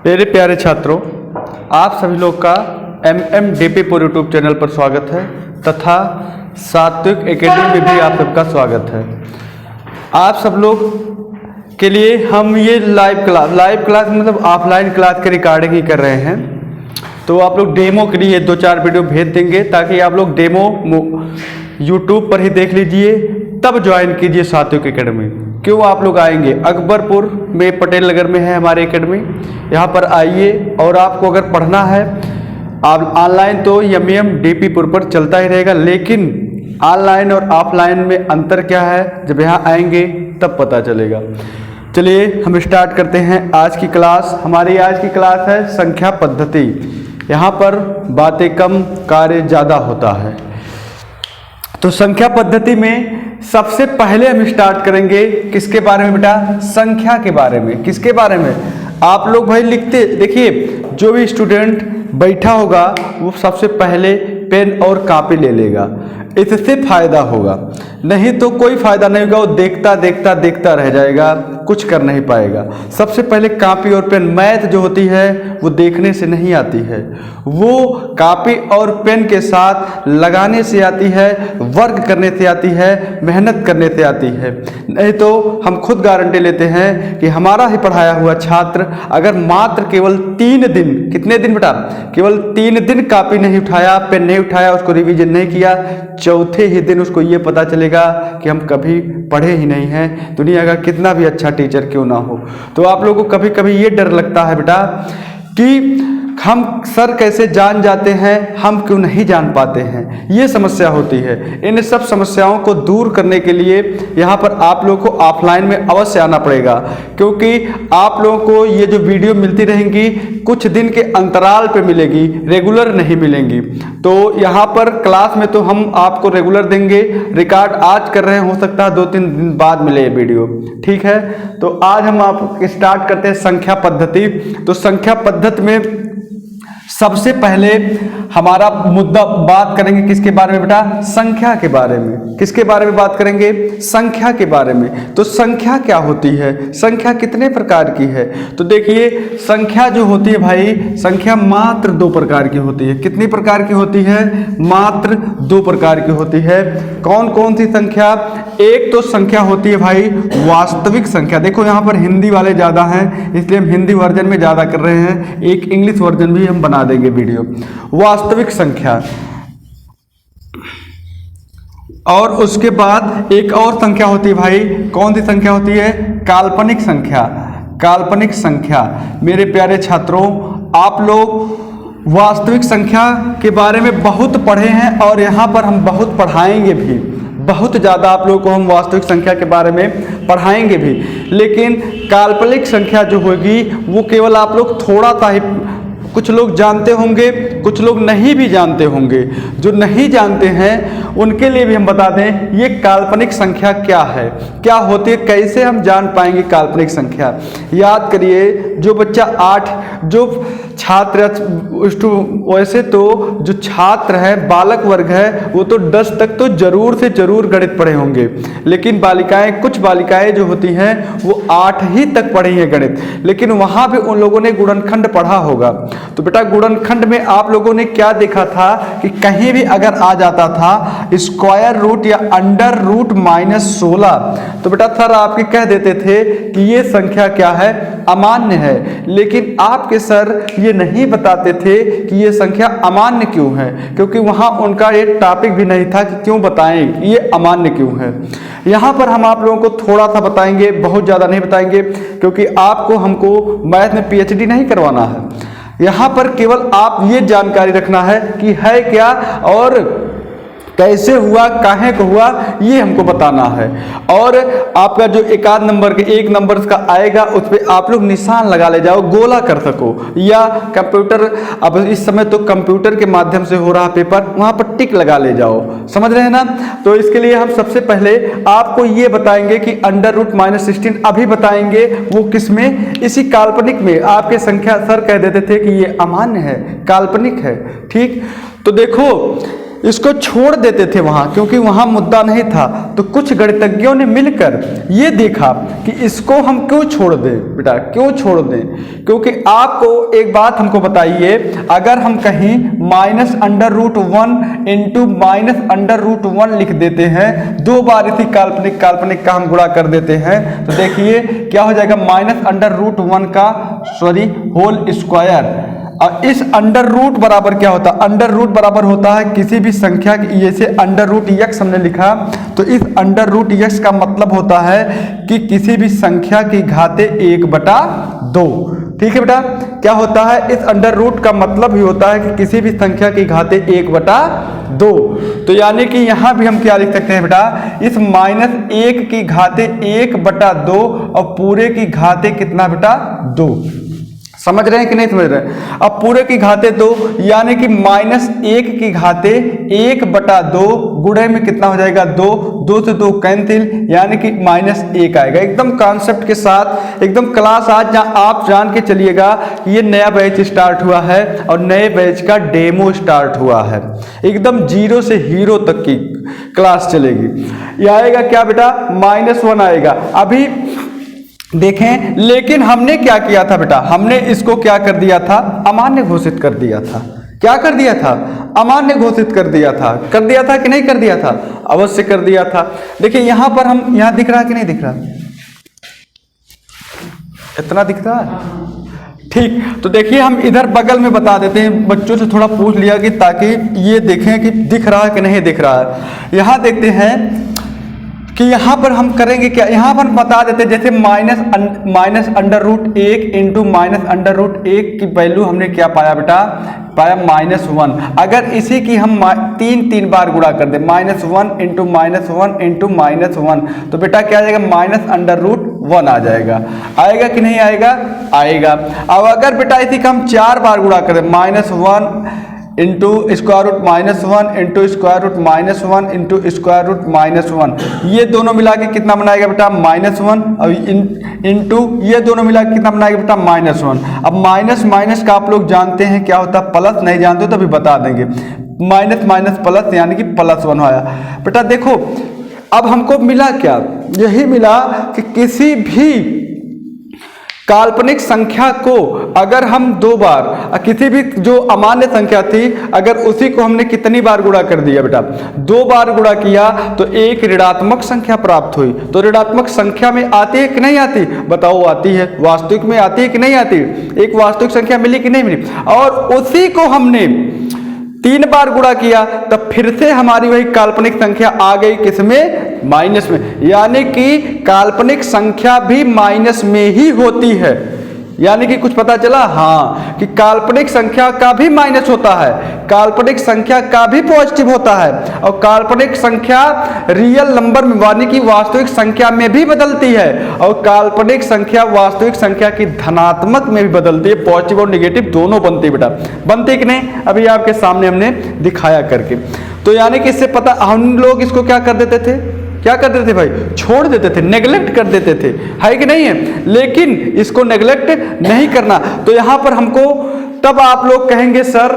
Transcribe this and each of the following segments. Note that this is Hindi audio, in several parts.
मेरे प्यारे छात्रों, आप सभी लोग का MMDP पर यूट्यूब चैनल पर स्वागत है तथा सात्विक एकेडमी में भी आप सबका स्वागत है। आप सब लोग के लिए हम ये लाइव क्लास मतलब ऑफलाइन क्लास की रिकॉर्डिंग ही कर रहे हैं। तो आप लोग डेमो के लिए 2-4 वीडियो भेज देंगे ताकि आप लोग डेमो यूट्यूब पर ही देख लीजिए, तब ज्वाइन कीजिए सात्विक एकेडमी। क्यों आप लोग आएंगे? अकबरपुर में पटेल नगर में है हमारी एकेडमी, यहाँ पर आइए। और आपको अगर पढ़ना है आप ऑनलाइन तो MMDP पर चलता ही रहेगा, लेकिन ऑनलाइन और ऑफलाइन में अंतर क्या है जब यहाँ आएंगे तब पता चलेगा। चलिए हम स्टार्ट करते हैं आज की क्लास। हमारी आज की क्लास है संख्या पद्धति। यहाँ पर बातें कम कार्य ज़्यादा होता है। तो संख्या पद्धति में सबसे पहले हम स्टार्ट करेंगे किसके बारे में बेटा? संख्या के बारे में। किसके बारे में? आप लोग भाई लिखते देखिए, जो भी स्टूडेंट बैठा होगा वो सबसे पहले पेन और कॉपी ले लेगा, इससे फायदा होगा। नहीं तो कोई फायदा नहीं होगा, वो देखता रह जाएगा, कुछ कर नहीं पाएगा। सबसे पहले कॉपी और पेन। मैथ जो होती है वो देखने से नहीं आती है, वो कॉपी और पेन के साथ लगाने से आती है, वर्क करने से आती है, मेहनत करने से आती है। नहीं तो हम खुद गारंटी लेते हैं कि हमारा ही पढ़ाया हुआ छात्र अगर मात्र केवल 3 दिन, कितने दिन बेटा? केवल 3 दिन कॉपी नहीं उठाया, पेन नहीं उठाया, उसको रिवीजन नहीं किया, चौथे ही दिन उसको ये पता चलेगा कि हम कभी पढ़े ही नहीं हैं, दुनिया का कितना भी अच्छा टीचर क्यों ना हो। तो आप लोगों को कभी कभी ये डर लगता है बेटा कि हम सर कैसे जान जाते हैं, हम क्यों नहीं जान पाते हैं, ये समस्या होती है। इन सब समस्याओं को दूर करने के लिए यहाँ पर आप लोगों को ऑफलाइन में अवश्य आना पड़ेगा, क्योंकि आप लोगों को ये जो वीडियो मिलती रहेंगी कुछ दिन के अंतराल पे मिलेगी, रेगुलर नहीं मिलेंगी। तो यहाँ पर क्लास में तो हम आपको रेगुलर देंगे, रिकॉर्ड आज कर रहे हैं, हो सकता है 2-3 दिन बाद मिले ये वीडियो, ठीक है। तो आज हम आप स्टार्ट करते हैं संख्या पद्धति। तो संख्या पद्धति में सबसे पहले हमारा मुद्दा बात करेंगे किसके बारे में बेटा? संख्या के बारे में। किसके बारे में बात करेंगे? संख्या के बारे में। तो संख्या क्या होती है? संख्या कितने प्रकार की है? तो देखिए, संख्या जो होती है भाई, संख्या मात्र 2 प्रकार की होती है। कितनी प्रकार की होती है? मात्र 2 प्रकार की होती है। कौन कौन सी संख्या? एक तो संख्या होती है भाई वास्तविक संख्या। देखो यहाँ पर हिंदी वाले ज़्यादा हैं, इसलिए हम हिंदी वर्जन में ज़्यादा कर रहे हैं, एक इंग्लिश वर्जन भी हम बना देंगे वीडियो। वास्तविक संख्या। और उसके बाद एक और संख्या होती है भाई, कौन सी संख्या होती है? काल्पनिक संख्या। काल्पनिक संख्या। मेरे प्यारे छात्रों, आप लोग वास्तविक संख्या के बारे में बहुत पढ़े हैं और यहाँ पर हम बहुत पढ़ाएंगे भी, बहुत ज़्यादा आप लोगों को हम वास्तविक संख्या के बारे में पढ़ाएंगे भी। लेकिन काल्पनिक संख्या जो होगी वो केवल आप लोग थोड़ा सा ही, कुछ लोग जानते होंगे, कुछ लोग नहीं भी जानते होंगे। जो नहीं जानते हैं उनके लिए भी हम बता दें ये काल्पनिक संख्या क्या है, क्या होती है, कैसे हम जान पाएंगे काल्पनिक संख्या। याद करिए, जो बच्चा 8, जो छात्र, वैसे तो जो छात्र है, बालक वर्ग है, वो तो 10 तक तो जरूर से जरूर गणित पढ़े होंगे। लेकिन बालिकाएं, कुछ बालिकाएं जो होती हैं वो 8 ही तक पढ़ी हैं गणित, लेकिन वहाँ भी उन लोगों ने गुणनखंड पढ़ा होगा। तो बेटा गुणनखंड में आप लोगों ने क्या देखा था कि कहीं भी अगर आ जाता था स्क्वायर रूट या अंडर रूट -16, तो बेटा सर आपके कह देते थे कि ये संख्या क्या है? अमान्य है। लेकिन आपके सर ये नहीं बताते थे कि ये संख्या अमान्य क्यों है, क्योंकि वहाँ उनका एक टॉपिक भी नहीं था कि क्यों बताएं ये अमान्य क्यों है। यहाँ पर हम आप लोगों को थोड़ा सा बताएंगे, बहुत ज़्यादा नहीं बताएंगे, क्योंकि आपको हमको मैथ में PhD नहीं करवाना है। यहाँ पर केवल आप ये जानकारी रखना है कि है क्या और कैसे हुआ, काहे को हुआ, ये हमको बताना है। और आपका जो एक नंबर के 1 नंबर का आएगा उस पर आप लोग निशान लगा ले जाओ, गोला कर सको, या कंप्यूटर, अब इस समय तो कंप्यूटर के माध्यम से हो रहा पेपर, वहाँ पर टिक लगा ले जाओ। समझ रहे हैं ना? तो इसके लिए हम सबसे पहले आपको ये बताएंगे कि अंडर रूट -16 अभी बताएंगे, वो किस में? इसी काल्पनिक में। आपके संख्या सर कह देते थे कि ये अमान्य है, काल्पनिक है, ठीक। तो देखो इसको छोड़ देते थे वहाँ, क्योंकि वहाँ मुद्दा नहीं था। तो कुछ गणितज्ञों ने मिलकर ये देखा कि इसको हम क्यों छोड़ दें बेटा, क्यों छोड़ दें। क्योंकि आपको एक बात हमको बताइए, अगर हम कहीं -√1 इंटू -√1 लिख देते हैं, 2 बार इसी काल्पनिक काल्पनिक का हम गुणा कर देते हैं, तो देखिए क्या हो जाएगा, -√1 का होल स्क्वायर। और इस अंडर रूट बराबर क्या होता है, अंडर रूट बराबर होता है किसी भी संख्या की, जैसे √x हमने लिखा, तो इस √x का मतलब होता है कि किसी भी संख्या की घाते 1/2। ठीक है बेटा, क्या होता है, इस अंडर रूट का मतलब ही होता है कि किसी भी संख्या की घाते 1/2। तो यानी कि यहां भी हम क्या लिख सकते हैं बेटा, इस -1 की घाते 1/2 और पूरे की घाते कितना बेटा, 2। समझ रहे हैं कि नहीं समझ रहे हैं। अब पूरे की घाते 2 यानी कि -1 की घाते 1/2 गुणे में कितना हो जाएगा, 2, 2 से 2 कैंसिल, यानी कि -1 आएगा। एकदम कॉन्सेप्ट के साथ एकदम क्लास आज आप जान के चलिएगा कि ये नया बैच स्टार्ट हुआ है और नए बैच का डेमो स्टार्ट हुआ है। एकदम 0 से हीरो तक की क्लास चलेगी। ये आएगा क्या बेटा, -1 आएगा। अभी देखें, लेकिन हमने क्या किया था बेटा, हमने इसको क्या कर दिया था, अमान्य घोषित कर दिया था। क्या कर दिया था, अमान्य घोषित कर दिया था। कर दिया था कि नहीं कर दिया था, अवश्य कर दिया था। देखिए यहां पर हम, यहां दिख रहा कि नहीं दिख रहा, इतना दिख रहा है। ठीक, तो देखिए हम इधर बगल में बता देते हैं, बच्चों से थोड़ा पूछ लिया कि ताकि ये देखें कि दिख रहा है कि नहीं दिख रहा है। यहां देखते हैं कि यहाँ पर हम करेंगे क्या, यहाँ पर बता देते हैं, जैसे -√1 इंटू -√1 की वैल्यू हमने क्या पाया बेटा, पाया -1। अगर इसी की हम 3 बार गुणा कर दे, -1 इंटू -1 इंटू -1, तो बेटा क्या आ जाएगा, -√1 आ जाएगा। आएगा कि नहीं आएगा, आएगा। अब अगर बेटा इसी का हम 4 बार गुणा कर दे, -1 इंटू √-1 इंटू √-1 इंटू √-1, ये दोनों मिला के कितना बनाएगा बेटा, -1, और इंटू ये दोनों मिला के कितना बनाएगा बेटा, -1। अब माइनस माइनस का आप लोग जानते हैं क्या होता है, प्लस, नहीं जानते तो अभी बता देंगे। माइनस माइनस प्लस यानी कि +1 आया। बेटा देखो अब हमको मिला क्या, यही मिला कि किसी भी काल्पनिक संख्या को अगर हम 2 बार, किसी भी जो अमान्य संख्या थी अगर उसी को हमने कितनी बार गुणा कर दिया बेटा, 2 बार गुणा किया तो एक ऋणात्मक संख्या प्राप्त हुई। तो ऋणात्मक संख्या में आती है कि नहीं आती, बताओ आती है। वास्तविक में आती है कि नहीं आती, एक वास्तविक संख्या मिली कि नहीं मिली। और उसी को हमने 3 बार गुणा किया तब फिर से हमारी वही काल्पनिक संख्या आ गई किसमें, माइनस में। यानी कि काल्पनिक संख्या भी माइनस में ही होती है। यानी कि कुछ पता चला, हाँ, कि काल्पनिक संख्या का भी माइनस होता है, काल्पनिक संख्या का भी पॉजिटिव होता है, और काल्पनिक संख्या रियल नंबर में यानी कि वास्तविक संख्या में भी बदलती है, और काल्पनिक संख्या वास्तविक संख्या की धनात्मक में भी बदलती है। पॉजिटिव और निगेटिव दोनों बनती है बेटा, बनती कि नहीं, अभी आपके सामने हमने दिखाया करके। तो यानी कि इससे पता, हम लोग इसको क्या कर देते थे, क्या कर देते थे भाई, छोड़ देते थे, नेग्लेक्ट कर देते थे, है कि नहीं है। लेकिन इसको नेग्लेक्ट नहीं करना। तो यहां पर हमको तब आप लोग कहेंगे सर,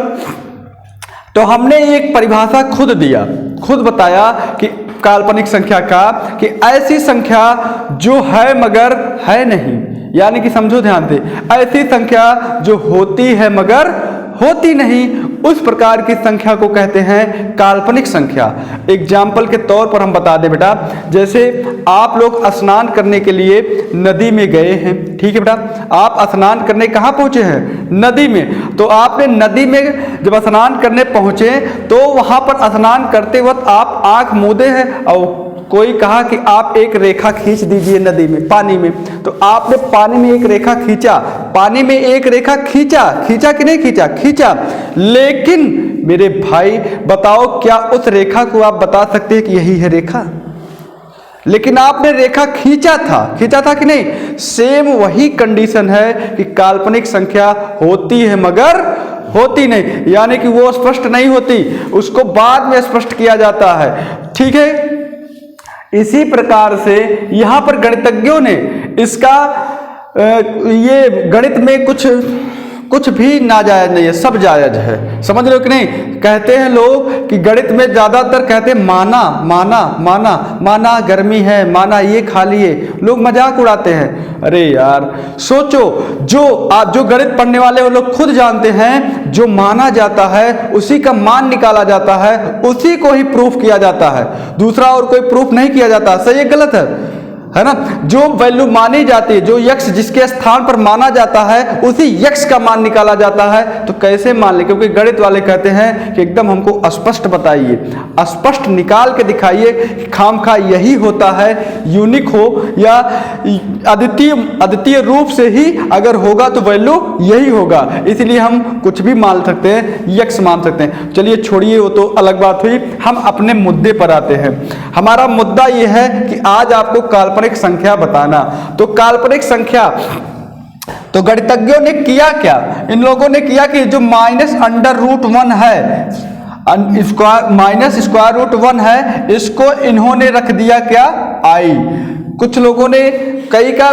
तो हमने एक परिभाषा खुद दिया, खुद बताया कि काल्पनिक संख्या का, कि ऐसी संख्या जो है मगर है नहीं, यानी कि समझो ध्यान से, ऐसी संख्या जो होती है मगर होती नहीं, उस प्रकार की संख्या को कहते हैं काल्पनिक संख्या। एग्जाम्पल के तौर पर हम बता दें बेटा, जैसे आप लोग स्नान करने के लिए नदी में गए हैं, ठीक है बेटा, आप स्नान करने कहाँ पहुँचे हैं, नदी में। तो आपने नदी में जब स्नान करने पहुँचे तो वहाँ पर स्नान करते वक्त आप आँख मूंदे हैं और कोई कहा कि आप एक रेखा खींच दीजिए नदी में, पानी में। तो आपने पानी में एक रेखा खींचा, पानी में एक रेखा खींचा, खींचा कि नहीं खींचा, खींचा। लेकिन मेरे भाई बताओ, क्या उस रेखा को आप बता सकते हैं कि यही है रेखा? लेकिन आपने रेखा खींचा था कि नहीं। सेम वही कंडीशन है कि काल्पनिक संख्या होती है मगर होती नहीं, यानी कि वो स्पष्ट नहीं होती, उसको बाद में स्पष्ट किया जाता है, ठीक है। इसी प्रकार से यहां पर गणितज्ञों ने इसका ये गणित में कुछ कुछ भी नाजायज नहीं है, सब जायज है। समझ रहे हो कि नहीं? कहते हैं लोग कि गणित में ज्यादातर कहते हैं माना माना माना माना, गर्मी है माना, ये खा लिए, लोग मजाक उड़ाते हैं। अरे यार सोचो, जो गणित पढ़ने वाले वो लोग खुद जानते हैं, जो माना जाता है उसी का मान निकाला जाता है, उसी को ही प्रूफ किया जाता है, दूसरा और कोई प्रूफ नहीं किया जाता। सही है गलत है ना? जो वैल्यू मानी जाती है, जो यक्स जिसके स्थान पर माना जाता है, उसी यक्स का मान निकाला जाता है। तो कैसे मान ले? क्योंकि गणित वाले कहते हैं कि एकदम हमको स्पष्ट बताइए, स्पष्ट निकाल के दिखाइए, खामखा यही होता है, यूनिक हो या अद्वितीय रूप से ही अगर होगा तो वैल्यू यही होगा। इसलिए हम कुछ भी मान सकते हैं, यक्स मान सकते हैं। चलिए छोड़िए, वो तो अलग बात हुई। हम अपने मुद्दे पर आते हैं। हमारा मुद्दा यह है कि आज आपको काल्पनिक संख्या बताना। तो काल्पनिक संख्या, तो गणितज्ञों ने किया क्या? इन लोगों ने किया कि जो -√1 है, -√1 है, इसको इन्होंने रख दिया क्या? आई। कुछ लोगों ने, कई का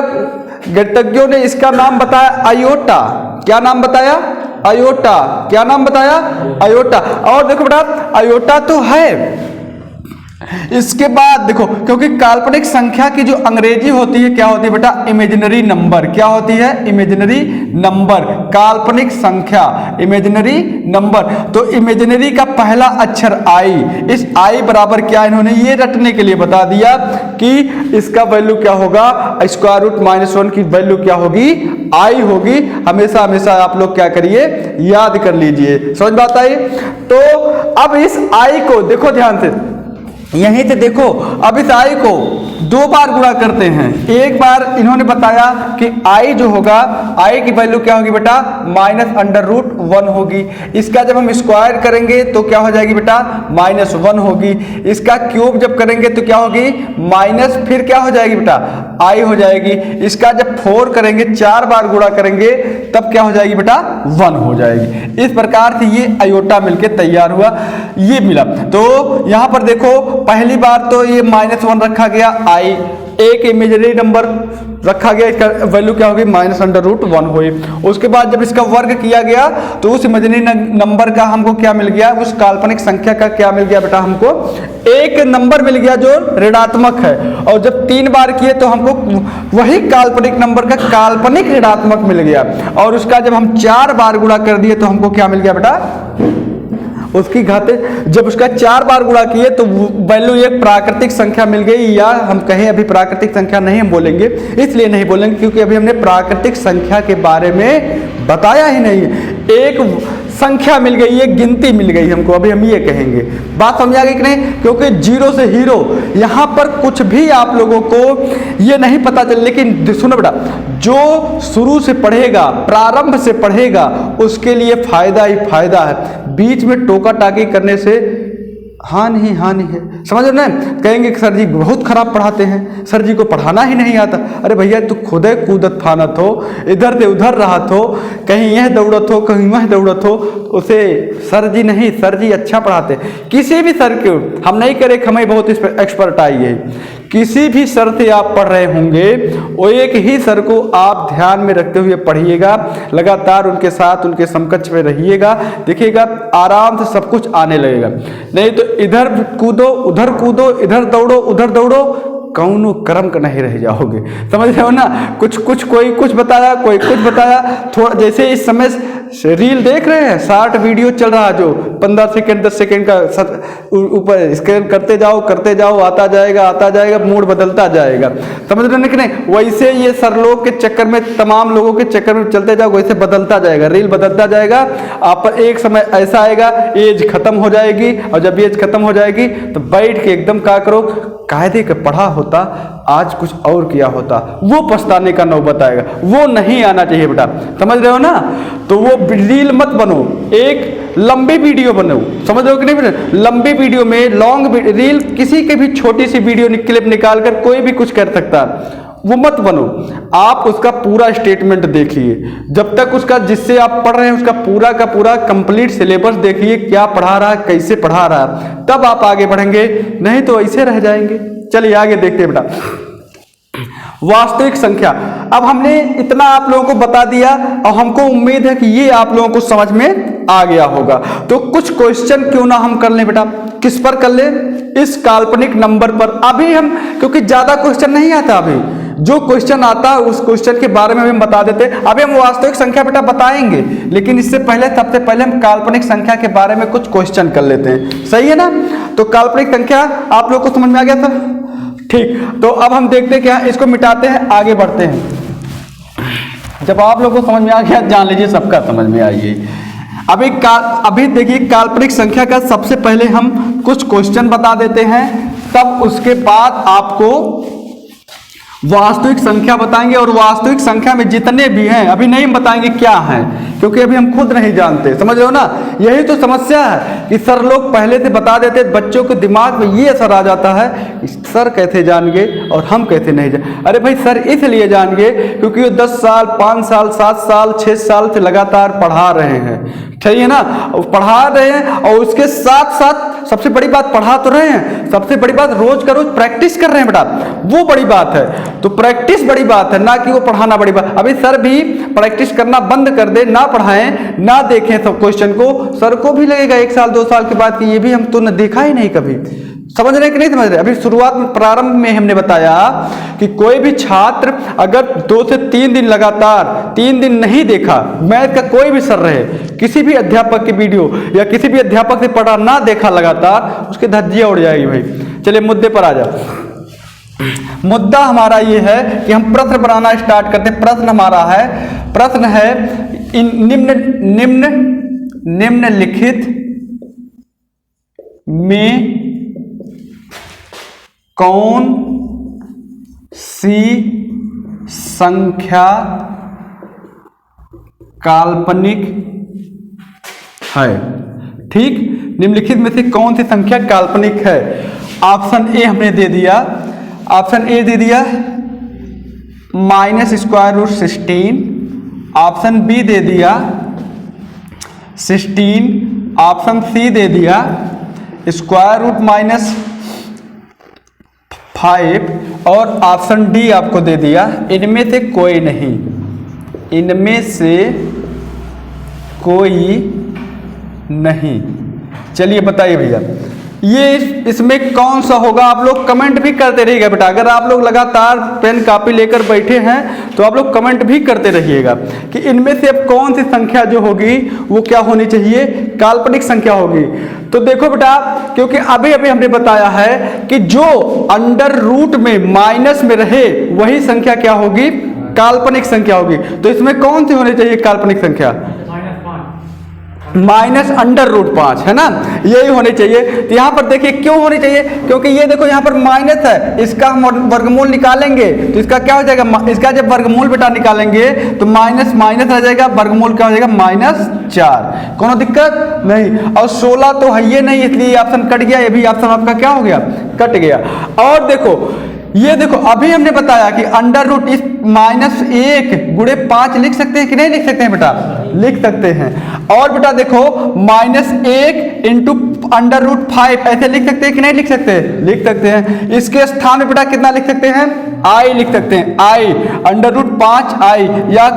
गणितज्ञों ने इसका नाम बताया अयोटा। क्या नाम बताया? अयोटा। क्या नाम बताया? अयोटा। और देखो बेटा, अयोटा तो है। इसके बाद देखो, क्योंकि काल्पनिक संख्या की जो अंग्रेजी होती है क्या होती है बेटा? Imaginary number. क्या होती है? Imaginary number. काल्पनिक संख्या इमेजिनरी नंबर। तो इमेजिनरी का पहला अक्षर आई। इस आई बराबर क्या, इन्होंने ये रटने के लिए बता दिया कि इसका वैल्यू क्या होगा? √-1 की वैल्यू क्या होगी? आई होगी। हमेशा हमेशा आप लोग क्या करिए? याद कर लीजिए। समझ बात आई? तो अब इस आई को देखो ध्यान से, यहीं से देखो, अब इस आई को 2 बार गुणा करते हैं। एक बार इन्होंने बताया कि आई जो होगा, आई की वैल्यू क्या होगी बेटा? -√1 होगी। इसका जब हम स्क्वायर करेंगे तो क्या हो जाएगी बेटा? -1 होगी। इसका क्यूब जब करेंगे तो क्या होगी? माइनस, फिर क्या हो जाएगी बेटा? आई हो जाएगी। इसका जब 4 करेंगे, 4 बार गुणा करेंगे, तब क्या हो जाएगी बेटा? 1 हो जाएगी। इस प्रकार से ये अयोटा मिलके तैयार हुआ, ये मिला। तो यहां पर देखो, पहली बार तो ये -1 रखा गया, आई एक इमेजिनरी नंबर रखा गया, इसका वैल्यू क्या होगी? -√1 हुई। उसके बाद जब इसका वर्ग किया गया तो उस इमेजिनरी नंबर का हमको क्या मिल गया? उस काल्पनिक संख्या का क्या मिल गया बेटा? हमको एक नंबर मिल गया जो ऋणात्मक है। और जब 3 बार किए तो हमको वही काल्पनिक नंबर का काल्पनिक ऋणात्मक मिल गया। और उसका जब हम 4 बार गुणा कर दिए तो हमको क्या मिल गया बेटा? उसकी घाते, जब उसका 4 बार गुणा किए तो वैल्यू एक प्राकृतिक संख्या मिल गई। या हम कहें, अभी प्राकृतिक संख्या नहीं हम बोलेंगे, इसलिए नहीं बोलेंगे क्योंकि अभी हमने प्राकृतिक संख्या के बारे में बताया ही नहीं है। एक संख्या मिल गई, एक गिनती मिल गई हमको, अभी हम ये कहेंगे। बात समझ आ गई कि नहीं? क्योंकि जीरो से हीरो, यहां पर कुछ भी आप लोगों को ये नहीं पता चल, लेकिन सुनो बेटा, जो शुरू से पढ़ेगा, प्रारंभ से पढ़ेगा, उसके लिए फायदा ही फायदा है। बीच में टोका टाकी करने से हानि ही हानि है। समझ रहे ना? कहेंगे कि सर जी बहुत खराब पढ़ाते हैं, सर जी को पढ़ाना ही नहीं आता। अरे भैया, तू खुद कूदत फानत हो, इधर से उधर रहत हो, कहीं यह दौड़त हो, कहीं वह दौड़त हो, उसे सर जी नहीं, सर जी अच्छा पढ़ाते। किसी भी सर को हम नहीं करें कि हमें बहुत एक्सपर्ट आई है, किसी भी सर से आप पढ़ रहे होंगे, वो एक ही सर को आप ध्यान में रखते हुए पढ़िएगा, लगातार उनके साथ, उनके समकक्ष में रहिएगा, देखिएगा आराम से सब कुछ आने लगेगा। नहीं तो इधर कूदो, उधर कूदो, इधर दौड़ो, उधर दौड़ो, कौनो कर्म का नहीं रह जाओगे। समझ रहे हो ना? कोई कुछ बताया, कोई कुछ बताया। थोड़ा जैसे इस समय रील देख रहे हैं, 60 वीडियो चल रहा है, जो 15 सेकेंड 10 सेकेंड का ऊपर स्क्रॉल करते जाओ, आता जाएगा, मूड बदलता जाएगा। समझ रहे हो कि नहीं? वैसे ये सर लोग के चक्कर में, तमाम लोगों के चक्कर में चलते जाओ, वैसे बदलता जाएगा, रील बदलता जाएगा। आप पर एक समय ऐसा आएगा, एज खत्म हो जाएगी, और जब एज खत्म हो जाएगी तो बैठ के एकदम क्या करो, कायदे का पढ़ा होता, आज कुछ और किया होता, वो पछताने का नौबत आएगा। वो नहीं आना चाहिए बेटा। समझ रहे हो ना? तो वो रील मत बनो, एक लंबी वीडियो बनो। समझ रहे हो कि नहीं बेटा? लंबी वीडियो में, लॉन्ग रील, किसी के भी छोटी सी वीडियो क्लिप निकाल कर कोई भी कुछ कर सकता है, वो मत बनो। आप उसका पूरा स्टेटमेंट देखिए, जब तक उसका, जिससे आप पढ़ रहे हैं, उसका पूरा का पूरा कंप्लीट सिलेबस देखिए, क्या पढ़ा रहा है, कैसे पढ़ा रहा है, तब आप आगे बढ़ेंगे, नहीं तो ऐसे रह जाएंगे। चलिए आगे देखते हैं बेटा। वास्तविक संख्या। अब हमने इतना आप लोगों को बता दिया और हमको उम्मीद है कि ये आप लोगों को समझ में आ गया होगा। तो कुछ क्वेश्चन क्यों ना हम कर लें बेटा, किस पर कर लें, इस काल्पनिक नंबर पर। अभी हम, क्योंकि ज्यादा क्वेश्चन नहीं आता, अभी जो क्वेश्चन आता है उस क्वेश्चन के बारे में हम बता देते हैं। अभी हम वास्तविक संख्या बेटा बताएंगे, लेकिन इससे पहले, सबसे पहले हम काल्पनिक संख्या के बारे में कुछ क्वेश्चन कर लेते हैं, सही है ना। तो काल्पनिक संख्या आप लोग को समझ में आ गया था, ठीक। तो अब हम देखते हैं क्या, इसको मिटाते हैं, आगे बढ़ते हैं। जब आप लोगों को समझ में आ गया, जान लीजिए सबका समझ में आई है। अभी देखिए काल्पनिक संख्या का सबसे पहले हम कुछ क्वेश्चन बता देते हैं, तब उसके बाद आपको वास्तविक संख्या बताएंगे। और वास्तविक संख्या में जितने भी हैं, अभी नहीं बताएंगे क्या है, क्योंकि अभी हम खुद नहीं जानते, समझ रहे हो ना। यही तो समस्या है कि सर लोग पहले से बता देते, बच्चों के दिमाग में ये असर आ जाता है कि सर कैसे जान गए और हम कैसे नहीं जान। अरे भाई सर इसलिए जान गए क्योंकि वो 10 साल 5 साल 7 साल 6 साल से लगातार पढ़ा रहे हैं, सही है ना, पढ़ा रहे हैं। और उसके साथ साथ सबसे बड़ी बात, पढ़ा तो रहे हैं, सबसे बड़ी बात रोज का रोज प्रैक्टिस कर रहे हैं बेटा, वो बड़ी बात है। तो प्रैक्टिस बड़ी बात है, ना कि वो पढ़ाना बड़ी बात। अभी सर भी प्रैक्टिस करना बंद कर दे, ना पढ़ाएं, ना देखें सब क्वेश्चन को, सर को भी लगेगा 1 साल 2 साल के बाद कि ये भी हम तो न देखा ही नहीं कभी। समझ रहे कि नहीं समझ रहे। अभी शुरुआत में, प्रारंभ में हमने बताया कि कोई भी छात्र अगर 2 से 3 दिन लगातार 3 दिन नहीं देखा, मैथ का कोई भी सर रहे, किसी भी अध्यापक की वीडियो या किसी भी अध्यापक से पढ़ा ना देखा लगातार, उसकी धज्जियां उड़ जाएगी भाई। चलिए मुद्दे पर आ जाओ। मुद्दा हमारा ये है कि हम प्रश्न बनाना स्टार्ट करते हैं। प्रश्न हमारा है, प्रश्न है निम्नलिखित में कौन सी संख्या काल्पनिक है, ठीक। निम्नलिखित में से कौन सी संख्या काल्पनिक है। ऑप्शन ए हमने दे दिया, ऑप्शन ए दे दिया -√16, ऑप्शन बी दे दिया 16, ऑप्शन सी दे दिया √-5 और ऑप्शन डी आपको दे दिया इनमें से कोई नहीं, इनमें से कोई नहीं। चलिए बताइए भैया, ये इसमें कौन सा होगा। आप लोग कमेंट भी करते रहिएगा बेटा, अगर आप लोग लगातार पेन कापी लेकर बैठे हैं तो आप लोग कमेंट भी करते रहिएगा कि इनमें से अब कौन सी संख्या जो होगी वो क्या होनी चाहिए, काल्पनिक संख्या होगी। तो देखो बेटा, क्योंकि अभी अभी हमने बताया है कि जो अंडर रूट में माइनस में रहे वही संख्या क्या होगी, काल्पनिक संख्या होगी। तो इसमें कौन सी होनी चाहिए काल्पनिक संख्या, -√5 है ना, यही होनी चाहिए। तो यहाँ पर देखिए क्यों होनी चाहिए, क्योंकि ये देखो यहाँ पर माइनस है, इसका हम वर्गमूल निकालेंगे तो इसका क्या हो जाएगा, इसका जब वर्गमूल बेटा निकालेंगे तो माइनस माइनस रह जाएगा, वर्गमूल क्या हो जाएगा -4, कोनो दिक्कत नहीं। और 16 तो है ये नहीं, इसलिए ऑप्शन कट गया, ये भी ऑप्शन आपका क्या हो गया, कट गया। और देखो ये देखो, अभी हमने बताया कि अंडर रूट इस -1 गुणे 5 लिख सकते हैं कि नहीं लिख सकते हैं बेटा, लिख सकते हैं। और बेटा देखो -1 इंटू √5 ऐसे लिख सकते हैं कि नहीं लिख सकते, लिख सकते हैं। इसके स्थान में बेटा कितना लिख सकते हैं, i लिख सकते हैं, i √5i या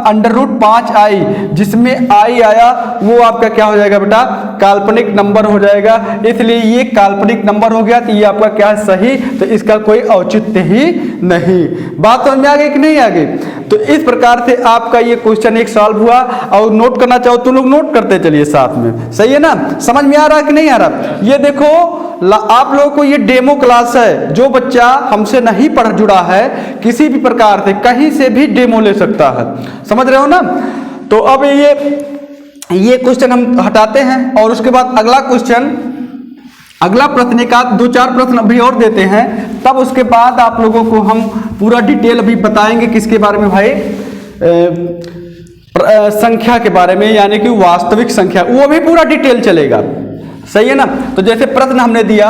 √5i, जिसमें i आया वो आपका क्या हो जाएगा बेटा, काल्पनिक नंबर हो जाएगा। इसलिए ये काल्पनिक नंबर हो गया, तो ये आपका क्या है, सही। तो इसका कोई औचित्य ही नहीं। बात समझ में आ गई कि नहीं आ गई। तो इस प्रकार से आपका ये क्वेश्चन 1 सॉल्व हुआ। और नोट करना चाहो तो लोग नोट करते चलिए साथ में, सही है ना। समझ में आ रहा है कि नहीं आ रहा। ये देखो आप लोगों को ये डेमो क्लास है, जो बच्चा हमसे नहीं पढ़ जुड़ा है किसी भी प्रकार से कहीं से भी डेमो ले सकता है, समझ रहे हो ना। तो अब ये क्वेश्चन हम हटाते हैं और उसके बाद अगला प्रश्न का 2-4 प्रश्न अभी और देते हैं, तब उसके बाद आप लोगों को हम पूरा डिटेल अभी बताएंगे किसके बारे में भाई, संख्या के बारे में, यानी कि वास्तविक संख्या, वो भी पूरा डिटेल चलेगा, सही है ना। तो जैसे प्रश्न हमने दिया,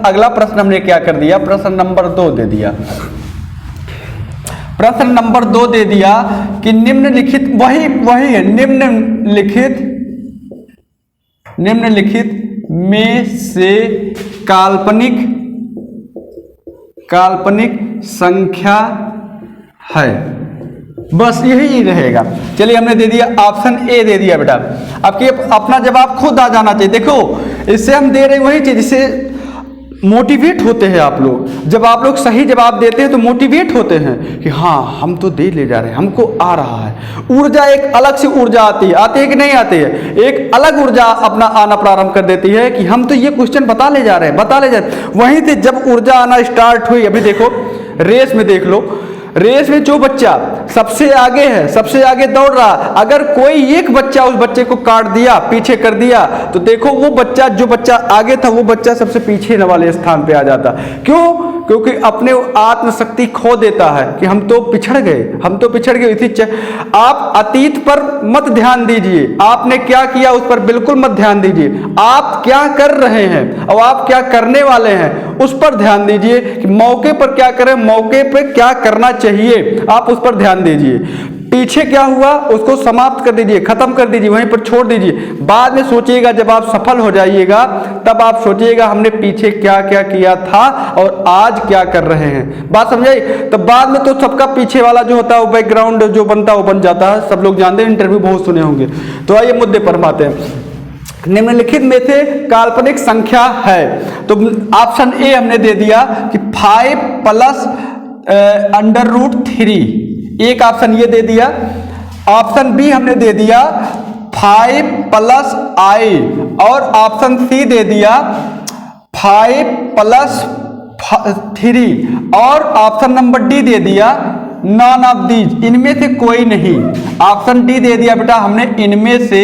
अगला प्रश्न हमने क्या कर दिया, प्रश्न नंबर 2 दे दिया। प्रश्न नंबर 2 दे दिया कि निम्नलिखित, वही है, निम्नलिखित में से काल्पनिक संख्या है, बस यही रहेगा। चलिए हमने दे दिया ऑप्शन ए दे दिया बेटा। अब कि अपना जवाब खुद आ जाना चाहिए। देखो इससे हम दे रहे हैं वही चीज जिससे मोटिवेट होते हैं आप लोग। जब आप लोग सही जवाब देते हैं तो मोटिवेट होते हैं कि हाँ हम तो दे ले जा रहे हैं, हमको आ रहा है। ऊर्जा एक अलग से ऊर्जा आती है कि नहीं आती है? एक अलग ऊर्जा अपना आना प्रारंभ कर देती है कि हम तो ये क्वेश्चन बता ले जा रहे हैं। वहीं से जब ऊर्जा आना स्टार्ट हुई, अभी देखो रेस में देख लो, रेस में जो बच्चा सबसे आगे है, सबसे आगे दौड़ रहा, अगर कोई एक बच्चा उस बच्चे को काट दिया, पीछे कर दिया, तो देखो वो बच्चा, जो बच्चा आगे था वो बच्चा सबसे पीछे वाले स्थान पे आ जाता। क्यों? क्योंकि अपने आत्मशक्ति खो देता है कि हम तो पिछड़ गए। इसी आप अतीत पर मत ध्यान दीजिए, आपने क्या किया उस पर बिल्कुल मत ध्यान दीजिए। आप क्या कर रहे हैं और आप क्या करने वाले हैं उस पर ध्यान दीजिए कि मौके पर क्या करें, मौके पर क्या करना चाहिए, आप उस पर ध्यान दीजिए। पीछे क्या हुआ उसको समाप्त कर दीजिए, खत्म कर दीजिए, वहीं पर छोड़ दीजिए। बाद में सोचिएगा, जब आप सफल हो जाइएगा तब आप सोचिएगा हमने पीछे क्या क्या किया था और आज क्या कर रहे हैं। बात समझाई? तो बाद में तो सबका पीछे वाला जो होता है वो बैकग्राउंड जो बनता है वो बन जाता है, सब लोग जानते हैं, इंटरव्यू बहुत सुने होंगे। तो आइए मुद्दे पर हम आते हैं। निम्नलिखित में से काल्पनिक संख्या है, तो ऑप्शन ए हमने दे दिया कि 5 प्लस √3, एक ऑप्शन ये दे दिया। ऑप्शन बी हमने दे दिया 5 प्लस i, और ऑप्शन सी दे दिया 5 प्लस 3, और ऑप्शन नंबर डी दे दिया नॉन ऑफ दीज, इनमें से कोई नहीं। ऑप्शन डी दे दिया बेटा हमने इनमें से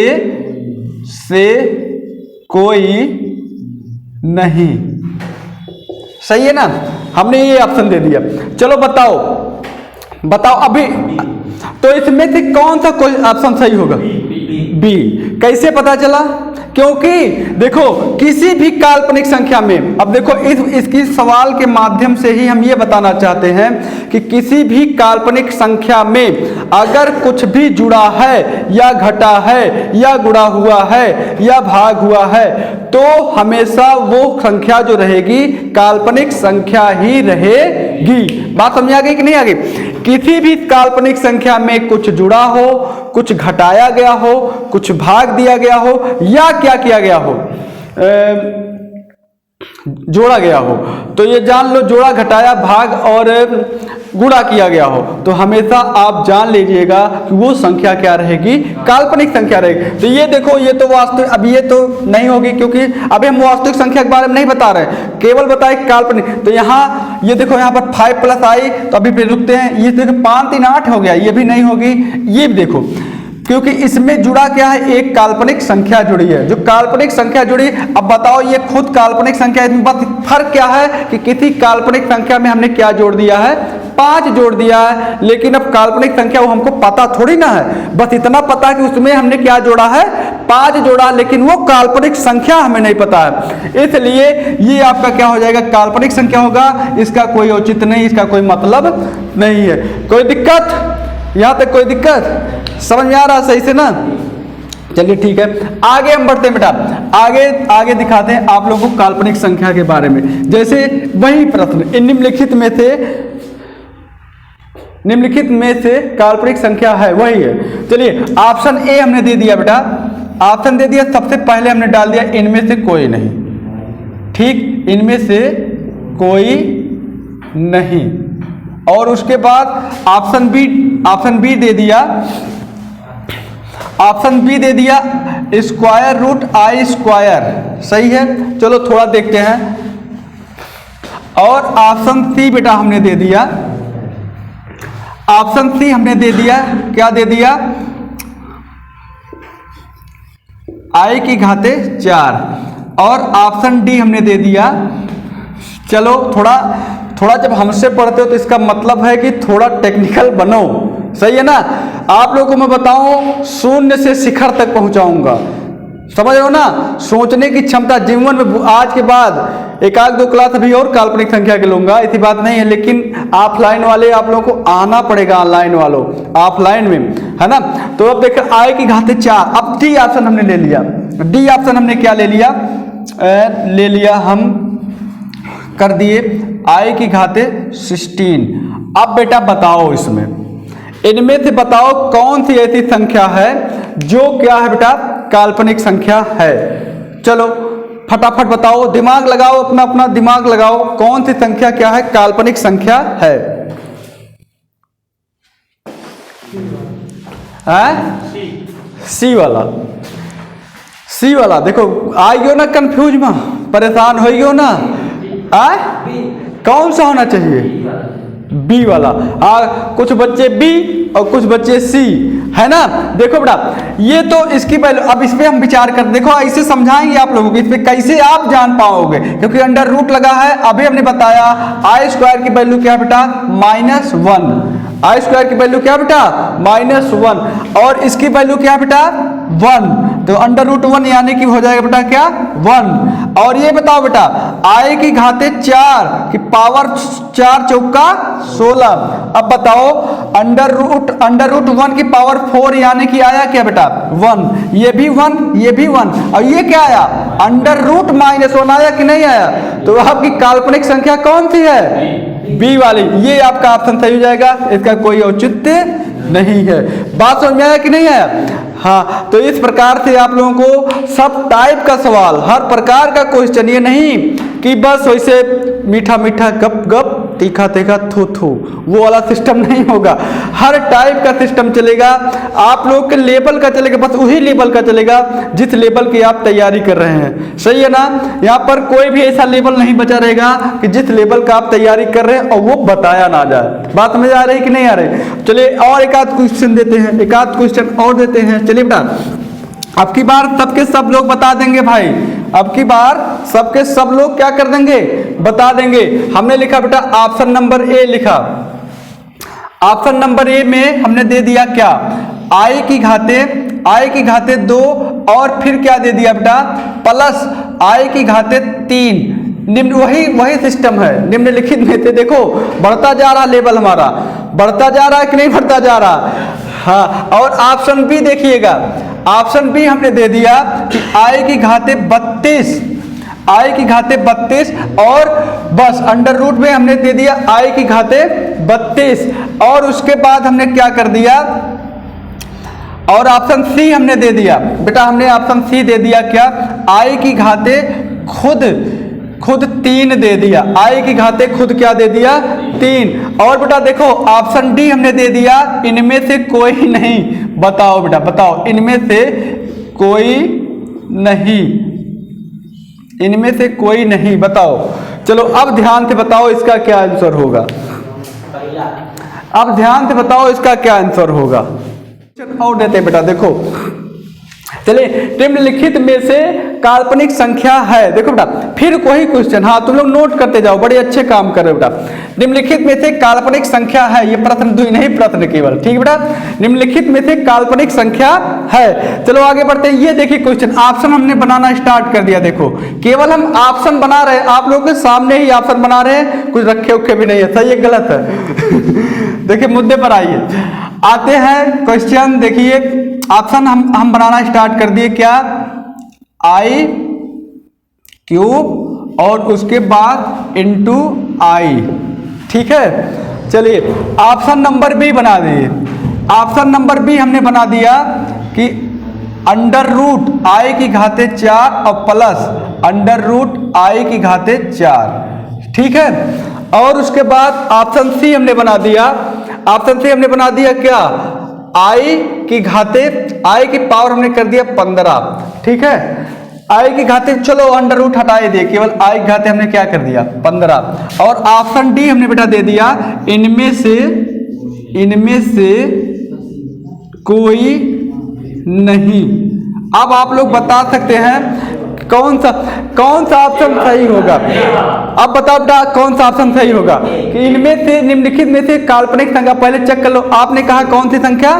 कोई नहीं। सही है ना? हमने ये ऑप्शन दे दिया। चलो बताओ अभी तो इसमें से कौन सा कोई ऑप्शन सही होगा? बी। कैसे पता चला? क्योंकि देखो किसी भी काल्पनिक संख्या में, अब देखो इसकी सवाल के माध्यम से ही हम ये बताना चाहते हैं कि किसी भी काल्पनिक संख्या में अगर कुछ भी जुड़ा है या घटा है या गुणा हुआ है या भाग हुआ है तो हमेशा वो संख्या जो रहेगी काल्पनिक संख्या ही रहेगी। बात समझ आ गई कि नहीं आ गई? किसी भी काल्पनिक संख्या में कुछ जुड़ा हो, कुछ घटाया गया हो, कुछ भाग दिया गया हो या क्या किया गया हो, जोड़ा गया हो, तो ये जान लो जोड़ा, घटाया, भाग और गुणा किया गया हो, तो हमेशा आप जान लीजिएगा कि वो संख्या क्या रहेगी? काल्पनिक संख्या रहेगी। तो ये देखो, ये तो वास्तविक, अभी ये तो नहीं होगी क्योंकि अभी हम वास्तविक संख्या के बारे में नहीं बता रहे, केवल बताए काल्पनिक। तो यहाँ ये देखो, यहाँ पर 5 प्लस आई, तो अभी फिर रुकते हैं। ये देखो 5 3 8 हो गया, ये भी नहीं होगी। ये भी देखो, क्योंकि इसमें जुड़ा क्या है? एक काल्पनिक संख्या जुड़ी है। जो काल्पनिक संख्या जुड़ी, अब बताओ ये खुद काल्पनिक संख्या, इसमें बस फर्क क्या है कि किसी काल्पनिक संख्या में हमने क्या जोड़ दिया है? 5 जोड़ दिया है। लेकिन अब काल्पनिक संख्या वो हमको पता थोड़ी ना है, बस इतना पता कि उसमें हमने क्या जोड़ा है? 5 जोड़ा, लेकिन वो काल्पनिक संख्या हमें नहीं पता है। इसलिए ये आपका क्या हो जाएगा? काल्पनिक संख्या होगा। इसका कोई औचित्य नहीं, इसका कोई मतलब नहीं है। कोई दिक्कत? यहां तक कोई दिक्कत? समझ में आ रहा सही से ना? चलिए ठीक है, आगे हम बढ़ते हैं बेटा। आगे दिखाते हैं आप लोगों को काल्पनिक संख्या के बारे में। जैसे वही प्रश्न, इन निम्नलिखित में से काल्पनिक संख्या है, वही है। चलिए ऑप्शन ए हमने दे दिया बेटा, ऑप्शन दे दिया। सबसे पहले हमने डाल दिया इनमें से कोई नहीं। ठीक, इनमें से कोई नहीं। और उसके बाद ऑप्शन बी दे दिया। ऑप्शन बी दे दिया √i²। सही है। चलो थोड़ा देखते हैं। और ऑप्शन सी बेटा हमने दे दिया। ऑप्शन सी हमने दे दिया, क्या दे दिया? i⁴। और ऑप्शन डी हमने दे दिया। चलो थोड़ा जब हमसे पढ़ते हो तो इसका मतलब है कि थोड़ा टेक्निकल बनो। सही है ना? आप लोगों को मैं बताऊं, शून्य से शिखर तक पहुंचाऊंगा। समझ रहे हो ना? सोचने की क्षमता जीवन में, आज के बाद 1-2 क्लास अभी और काल्पनिक संख्या के लूंगा, ऐसी बात नहीं है। लेकिन ऑफलाइन वाले आप लोगों को आना पड़ेगा, ऑनलाइन वालों ऑफलाइन में, है ना? तो अब देखो i⁴। अब डी ऑप्शन हमने ले लिया। डी ऑप्शन हमने क्या ले लिया? ले लिया हम कर दिए I की घाते 16। अब बेटा बताओ इसमें इनमें से बताओ कौन सी ऐसी संख्या है जो क्या है बेटा काल्पनिक संख्या है। चलो फटाफट बताओ, दिमाग लगाओ, अपना अपना दिमाग लगाओ, कौन सी संख्या क्या है काल्पनिक संख्या है? सी वाला। सी वाला देखो आइयो ना कंफ्यूज में, परेशान होइयो ना। कौन सा होना चाहिए? बी वाला। कुछ बच्चे बी और कुछ बच्चे सी, है ना। देखो बेटा ये तो इसकी वैल्यू, अब इस पे हम विचार कर, देखो ऐसे समझाएंगे आप लोगों को, इस पे कैसे आप जान पाओगे, क्योंकि अंडर रूट लगा है। अभी हमने बताया आई स्क्वायर की वैल्यू क्या बेटा -1, आई स्क्वायर की वैल्यू क्या बेटा -1, और इसकी वैल्यू क्या बेटा 1, तो अंडर रूट 1 यानी कि हो जाएगा बेटा क्या 1। और ये बताओ बेटा आई की घाते 4 की पावर 4 चौका 16। अब बताओ अंडर रूट 1 की पावर 4 यानी कि आया क्या बेटा 1, ये भी 1, ये भी 1, और ये क्या आया अंडर रूट -1 आया कि नहीं आया। तो आपकी काल्पनिक संख्या कौन सी है? बी वाली। ये आपका ऑप्शन सही हो जाएगा, इसका कोई औचित्य नहीं है। बात समझ में आया कि नहीं आया? हाँ, तो इस प्रकार से आप लोगों को सब टाइप का सवाल, हर प्रकार का क्वेश्चन, ये नहीं कि बस वैसे मीठा मीठा गप गप तीखा तीखा थू थू, वो वाला सिस्टम नहीं होगा। हर टाइप का सिस्टम चलेगा, आप लोग के लेवल का चलेगा, बस वही लेवल का चलेगा जिस लेवल की आप तैयारी कर रहे हैं, सही है ना। यहाँ पर कोई भी ऐसा लेवल नहीं बचा रहेगा कि जिस लेवल का आप तैयारी कर रहे हैं और वो बताया ना जाए। बात समझ आ रही कि नहीं आ रही? चलिए और एक आध क्वेश्चन देते हैं, एक आध क्वेश्चन और देते हैं। चलिए बेटा अब की बार सबके सब लोग बता देंगे भाई, अब की बार सबके सब लोग क्या कर देंगे बता देंगे। हमने लिखा बेटा ऑप्शन नंबर ए लिखा, ऑप्शन नंबर ए में हमने दे दिया क्या आई की घाते 2 और फिर क्या दे दिया बेटा प्लस आई की घाते 3। निम्न वही सिस्टम है निम्नलिखित में से। देखो बढ़ता जा रहा लेवल हमारा, बढ़ता जा रहा है कि नहीं बढ़ता जा रहा। हाँ, और ऑप्शन बी देखिएगा, ऑप्शन बी हमने दे दिया कि आई की घाते 32, आई की घाते 32 और बस अंडर रूट में हमने दे दिया आई की घाते 32। और उसके बाद हमने क्या कर दिया, और ऑप्शन सी हमने दे दिया बेटा, हमने ऑप्शन सी दे दिया क्या आई की घाते खुद 3 दे दिया, आई की घाते खुद क्या दे दिया 3। और बेटा देखो ऑप्शन डी हमने दे दिया इनमें से कोई नहीं। बताओ बेटा बताओ, इनमें से कोई नहीं, इनमें से कोई नहीं, बताओ। चलो अब ध्यान से बताओ इसका क्या आंसर होगा, अब ध्यान से बताओ इसका क्या आंसर होगा। और देते हैं बेटा, देखो चलिए निम्नलिखित में से काल्पनिक संख्या है। देखो बेटा फिर कोई क्वेश्चन, हाँ तुम लोग नोट करते जाओ, बड़े अच्छे काम कर रहे हो बेटा। निम्नलिखित में से काल्पनिक संख्या है, ये प्रश्न दो नहीं प्रश्न केवल, ठीक बेटा। निम्नलिखित में से काल्पनिक संख्या है। चलो आगे बढ़ते हैं। ये देखिए क्वेश्चन, ऑप्शन हमने बनाना स्टार्ट कर दिया। देखो केवल हम ऑप्शन बना रहे हैं, आप लोगों के सामने ही ऑप्शन बना रहे हैं, कुछ रखे उखे भी नहीं है, सही है गलत है। देखिए मुद्दे पर आइए, आते हैं क्वेश्चन। देखिए ऑप्शन हम बनाना स्टार्ट कर दिए, क्या आई क्यूब और उसके बाद इंटू आई, ठीक है। चलिए ऑप्शन नंबर बी बना दिए, ऑप्शन नंबर बी हमने बना दिया कि अंडर रूट आई की घाते 4 और प्लस अंडर रूट आई की घाते 4, ठीक है। और उसके बाद ऑप्शन सी हमने बना दिया, ऑप्शन सी हमने बना दिया क्या आई की घाते, आई की पावर हमने कर दिया 15, ठीक है। आई की घाते, चलो अंडर रूट हटाए दिए, केवल आई की घाते हमने क्या कर दिया 15। और ऑप्शन डी हमने बेटा दे दिया इनमें से कोई नहीं। अब आप लोग बता सकते हैं कौन सा ऑप्शन सही होगा। अब बताओ बेटा कौन सा ऑप्शन सही होगा कि इनमें से निम्नलिखित में से काल्पनिक संख्या, पहले चेक कर लो। आपने कहा कौन सी संख्या,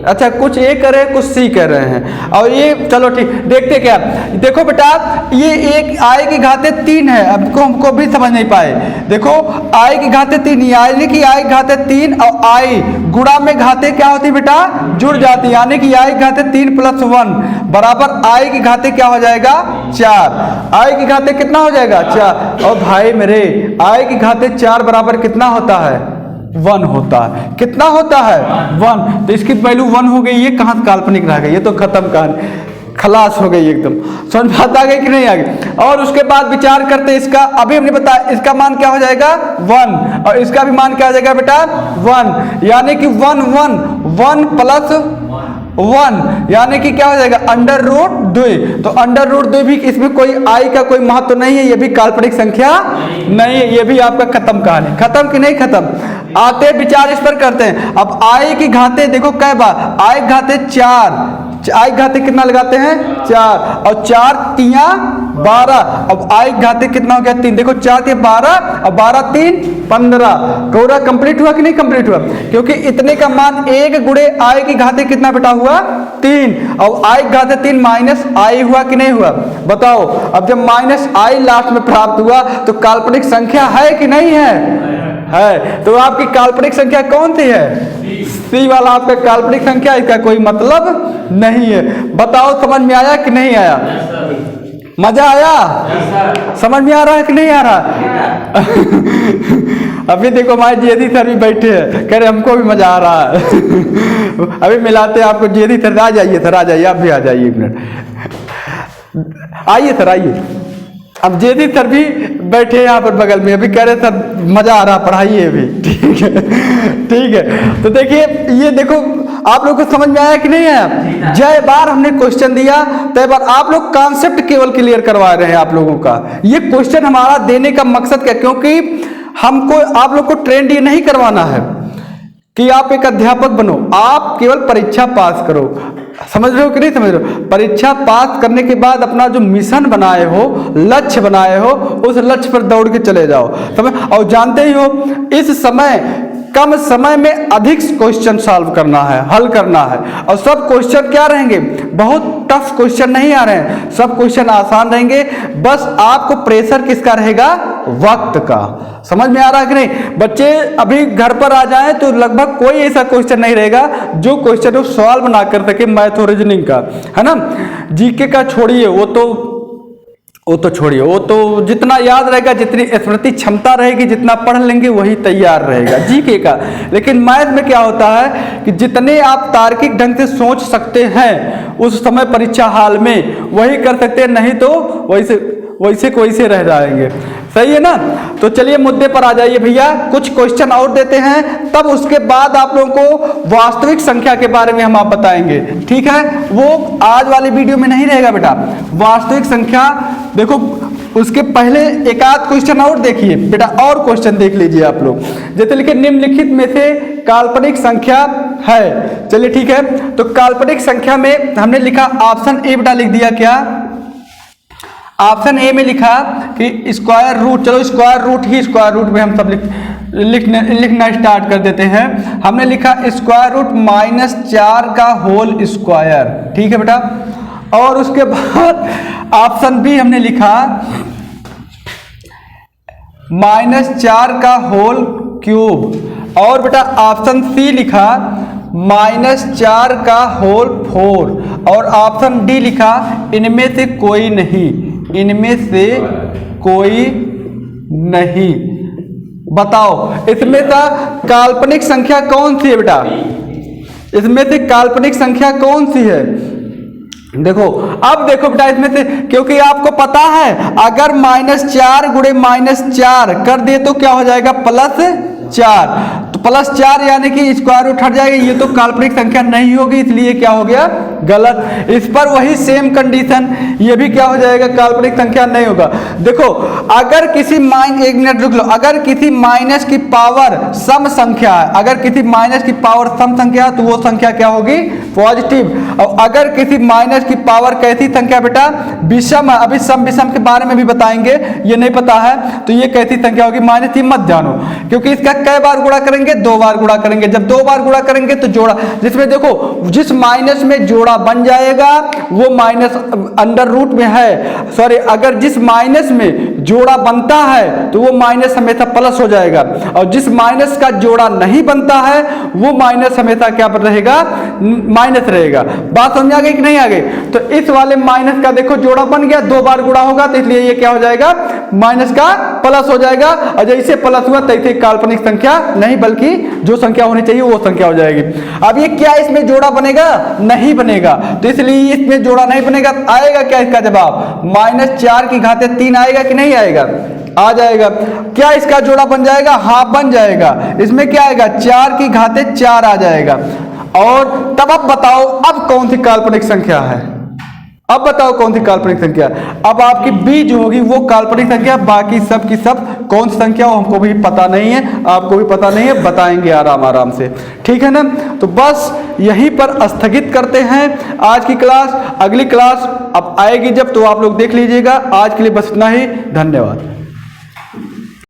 अच्छा कुछ ए कह रहे हैं कुछ सी कह रहे हैं, और ये चलो ठीक देखते क्या। देखो बेटा ये एक आई की घाते 3 है, अब हमको भी समझ नहीं पाए। देखो आई की घाते 3 यानी कि आई की घाते 3 और आई गुणा में घाते क्या होती बेटा जुड़ जाती, यानी कि आई की घाते 3 + 1 बराबर आई की घाते क्या हो जाएगा 4, i की घाते कितना हो जाएगा 4। और भाई मेरे i की घाते 4 बराबर कितना होता है 1 होता है। कितना होता है 1। तो इसकी वैल्यू 1 हो गई। ये कहाँ काल्पनिक रह गई, ये तो खत्म कहानी, खलास हो गई एकदम। समझ बात आ गई कि नहीं आ गई। और उसके बाद विचार करते इसका, अभी हमने बताया इसका मान क्या हो जाएगा 1 और इसका भी मान क्या हो जाएगा बेटा 1, यानी कि 1 प्लस 1 यानी कि क्या हो जाएगा √2। तो √2 भी, इसमें कोई i का कोई महत्व नहीं है, ये भी काल्पनिक संख्या नहीं है, ये भी आपका खत्म कहानी। खत्म कि नहीं खत्म। आते विचार इस पर करते हैं। अब i की घाते देखो कै बार, i की घाते 4, i घाते कितना लगाते हैं 4 और 4 तिया 12। अब i घाते कितना हो गया 3। देखो 4 तिया 12 और 12 3 15। पूरा कंप्लीट हुआ कि नहीं कंप्लीट हुआ, क्योंकि इतने का मान 1 गुणे i की घाते कितना बेटा हुआ 3 और i की घाते 3 माइनस i हुआ कि नहीं हुआ बताओ। अब जब माइनस i लास्ट में प्राप्त हुआ तो काल्पनिक संख्या है कि नहीं है। तो आपकी काल्पनिक संख्या कौन सी है, सी वाला आपका काल्पनिक संख्या, इसका कोई मतलब नहीं है। बताओ समझ में आया कि नहीं आया, मजा आया, समझ में आ रहा है कि नहीं आ रहा। अभी देखो हमारे जेदी सर भी बैठे हैं, कह रहे हमको भी मजा आ रहा है। अभी मिलाते हैं आपको जेदी सर, आ जाइए सर, आ जाइए, आप भी आ जाइए, 1 मिनट आइए सर आइए। अब जेदी सर भी बैठे हैं यहाँ पर बगल में, अभी कह रहे सर मजा आ रहा पढ़ाइए अभी। ठीक है ठीक है। तो देखिए ये देखो आप लोग को समझ में आया कि नहीं आया। जय बार हमने क्वेश्चन दिया तय बार आप लोग कॉन्सेप्ट केवल क्लियर करवा रहे हैं आप लोगों का। ये क्वेश्चन हमारा देने का मकसद क्या, क्योंकि हमको आप लोग को ट्रेंड ये नहीं करवाना है कि आप एक अध्यापक बनो, आप केवल परीक्षा पास करो। समझ रहे हो कि नहीं समझ रहे हो। परीक्षा पास करने के बाद अपना जो मिशन बनाए हो, लक्ष्य बनाए हो, उस लक्ष्य पर दौड़ के चले जाओ। समझ, और जानते ही हो इस समय कम समय में अधिक क्वेश्चन सॉल्व करना है, हल करना है। और सब क्वेश्चन क्या रहेंगे, बहुत टफ क्वेश्चन नहीं आ रहे हैं, सब क्वेश्चन आसान रहेंगे। बस आपको प्रेशर किसका रहेगा, वक्त का। समझ में आ रहा है कि नहीं। बच्चे अभी घर पर आ जाएं तो लगभग कोई ऐसा क्वेश्चन नहीं रहेगा जो क्वेश्चन वो सॉल्व ना कर सके मैथ और रीजनिंग का, है ना। जीके का छोड़िए, वो तो छोड़िए, वो तो जितना याद रहेगा, जितनी स्मृति क्षमता रहेगी, जितना पढ़ लेंगे वही तैयार रहेगा जीके का। लेकिन मैथ में क्या होता है कि जितने आप तार्किक ढंग से सोच सकते हैं उस समय परीक्षा हाल में वही कर सकते हैं, नहीं तो वैसे को वैसे रह जाएंगे। सही है ना। तो चलिए मुद्दे पर आ जाइए भैया, कुछ क्वेश्चन और देते हैं, तब उसके बाद आप लोगों को वास्तविक संख्या के बारे में हम आप बताएंगे। ठीक है, वो आज वाली वीडियो में नहीं रहेगा बेटा। वास्तविक संख्या देखो, उसके पहले एक आध क्वेश्चन और देखिए बेटा, और क्वेश्चन देख लीजिए आप लोग। जैसे लिखे निम्नलिखित में से काल्पनिक संख्या है। चलिए ठीक है, तो काल्पनिक संख्या में हमने लिखा ऑप्शन ए बेटा, लिख दिया क्या, ऑप्शन ए में लिखा कि स्क्वायर रूट। चलो स्क्वायर रूट ही, स्क्वायर रूट में हम सब लिखना स्टार्ट कर देते हैं। हमने लिखा स्क्वायर रूट -4 का होल स्क्वायर। ठीक है बेटा। और उसके बाद ऑप्शन बी हमने लिखा -4 का होल क्यूब। और बेटा ऑप्शन सी लिखा -4 का होल 4। और ऑप्शन डी लिखा इनमें से कोई नहीं, इनमें से कोई नहीं। बताओ इसमें से काल्पनिक संख्या कौन सी है बेटा, इसमें से काल्पनिक संख्या कौन सी है। देखो अब देखो बेटा, इसमें से क्योंकि आपको पता है अगर -4 गुणे -4 कर दिए तो क्या हो जाएगा +4। तो +4 यानी कि स्क्वायर रूट हट जाएगा, ये तो काल्पनिक संख्या नहीं होगी, इसलिए क्या हो गया गलत। इस पर वही सेम कंडीशन, ये भी क्या हो जाएगा काल्पनिक संख्या नहीं होगा। देखो अगर किसी एक मिनट रुक लो, अगर किसी माइनस की पावर सम संख्या है, अगर किसी माइनस की पावर सम संख्या है तो वो संख्या क्या होगी पॉजिटिव। और अगर किसी माइनस की पावर कैसी संख्या बेटा विषम है, अभी सम विषम के बारे में भी बताएंगे, ये नहीं पता है तो ये कैसी संख्या होगी -। मत जानो क्योंकि इसका कई बार गुणा करेंगे दो बार गुणा करेंगे। जब दो बार गुणा करेंगे तो जोड़ा, जिसमें देखो जिस माइनस में जोड़ा बन जाएगा वो माइनस अंडर रूट में है, सॉरी, अगर जिस माइनस में जोड़ा बनता है तो वो माइनस हमेशा प्लस हो जाएगा, और जिस माइनस का जोड़ा नहीं बनता है वो माइनस हमेशा क्या पर रहेगा, माइनस रहेगा। बात समझ आ गई कि नहीं आ गई? तो इस वाले माइनस का देखो जोड़ा बन गया, दो बार गुणा होगा तो इसलिए ये क्या हो जाएगा, माइनस का प्लस हो जाएगा, और जैसे प्लस हुआ तैसे काल्पनिक संख्या नहीं बल्कि जो संख्या होनी चाहिए वो संख्या हो जाएगी। अब ये क्या इसमें जोड़ा बनेगा, नहीं बनेगा, तो इसलिए इसमें जोड़ा नहीं बनेगा। आएगा क्या इसका जवाब, -4⁻³ आएगा कि नहीं आएगा, आ जाएगा। क्या इसका जोड़ा बन जाएगा, हाँ बन जाएगा। इसमें क्या आएगा, 4⁻4 आ जाएगा। और तब अब बताओ अब कौन सी काल्पनिक संख्या है, अब बताओ कौन सी काल्पनिक संख्या। अब आपकी बी जो होगी वो काल्पनिक संख्या, बाकी सब की सब कौन सी संख्या हो हमको भी पता नहीं है, आपको भी पता नहीं है, बताएंगे आराम आराम से, ठीक है ना। तो बस यहीं पर स्थगित करते हैं आज की क्लास। अगली क्लास अब आएगी जब तो आप लोग देख लीजिएगा। आज के लिए बस इतना ही, धन्यवाद।